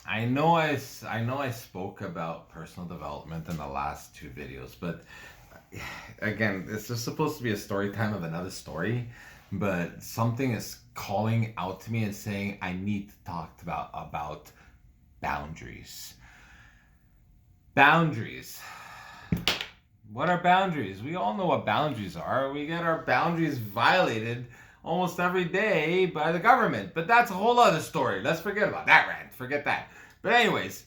I know I spoke about personal development in the last two videos, but again, this is supposed to be a story time of another story, but something is calling out to me and saying I need to talk about boundaries. Boundaries. What are boundaries? We all know what boundaries are. We get our boundaries violated almost every day by the government, but that's a whole other story. Let's forget about that rant. Forget that. But anyways,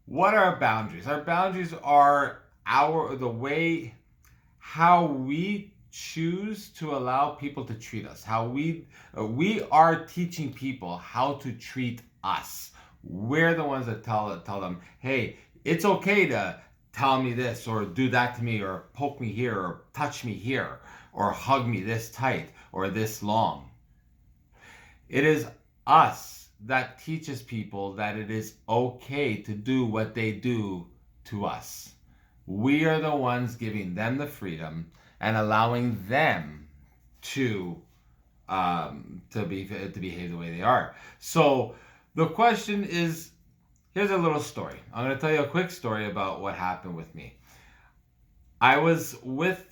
what are our boundaries? Our boundaries are the way how we choose to allow people to treat us. How we are teaching people how to treat us. We're the ones that tell them, hey, it's okay to tell me this or do that to me or poke me here or touch me here or hug me this tight or this long. It is us that teaches people that it is okay to do what they do to us. We are the ones giving them the freedom and allowing them to to behave the way they are. So the question is, here's a little story. I'm going to tell you a quick story about what happened with me. I was looking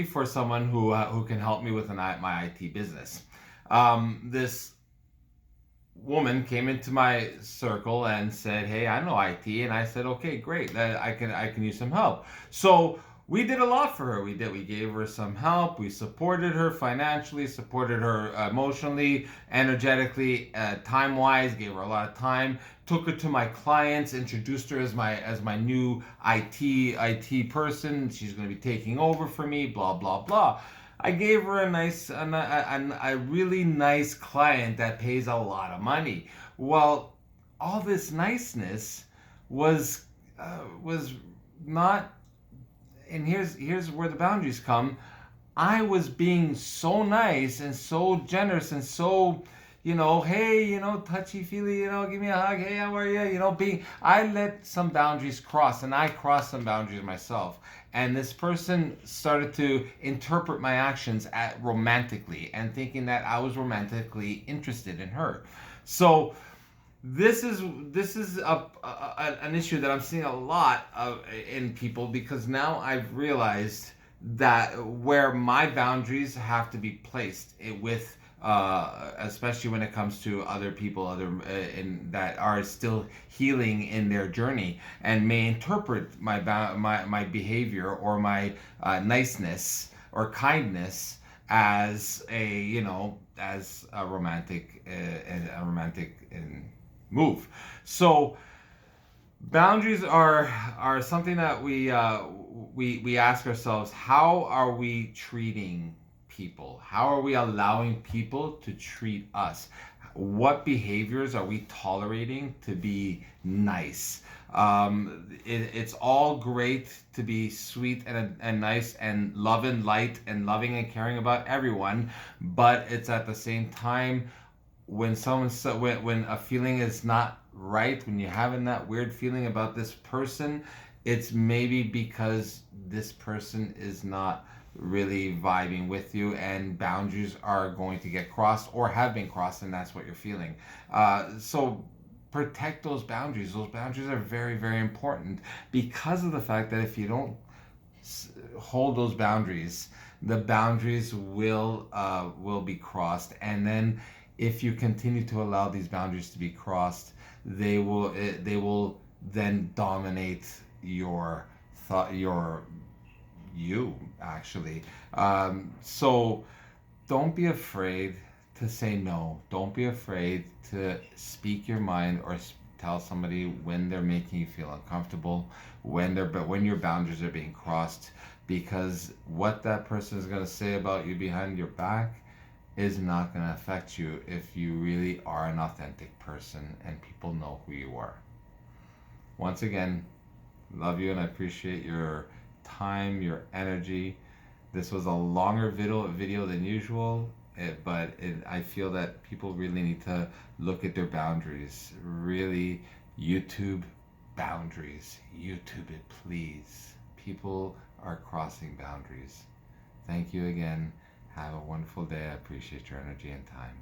for someone who can help me with my IT business. This woman came into my circle and said, "Hey, I know IT," and I said, "Okay, great. I can use some help." So we did a lot for her. We gave her some help. We supported her financially, supported her emotionally, energetically, time wise. Gave her a lot of time. Took her to my clients. Introduced her as my new IT person. She's going to be taking over for me. Blah blah blah. I gave her a really nice client that pays a lot of money. Well, all this niceness was not, and here's where the boundaries come. I was being so nice and so generous and so, hey, touchy feely, give me a hug. Hey, how are you? I let some boundaries cross, and I crossed some boundaries myself. And this person started to interpret my actions romantically and thinking that I was romantically interested in her. So this is an issue that I'm seeing a lot in people, because now I've realized that where my boundaries have to be placed with especially when it comes to other people, that are still healing in their journey and may interpret my behavior or my niceness or kindness as a romantic move. So boundaries are something that we ask ourselves: how are we treating people? How are we allowing people to treat us? What behaviors are we tolerating to be nice? It's all great to be sweet and nice and loving, light and loving and caring about everyone, but it's at the same time, when when a feeling is not right, when you're having that weird feeling about this person, it's maybe because this person is not really vibing with you, and boundaries are going to get crossed or have been crossed, and that's what you're feeling. So protect those boundaries. Those boundaries are very, very important, because of the fact that if you don't hold those boundaries, the boundaries will be crossed, and then if you continue to allow these boundaries to be crossed, they will then dominate your thought, you actually. So don't be afraid to say no. Don't be afraid to speak your mind or tell somebody when they're making you feel uncomfortable, when your boundaries are being crossed, because what that person is going to say about you behind your back is not going to affect you if you really are an authentic person and people know who you are. Once again, love you and I appreciate your time, your energy. This was a longer video than usual, I feel that people really need to look at their boundaries. Really, YouTube boundaries. YouTube it, please. People are crossing boundaries. Thank you again. Have a wonderful day. I appreciate your energy and time.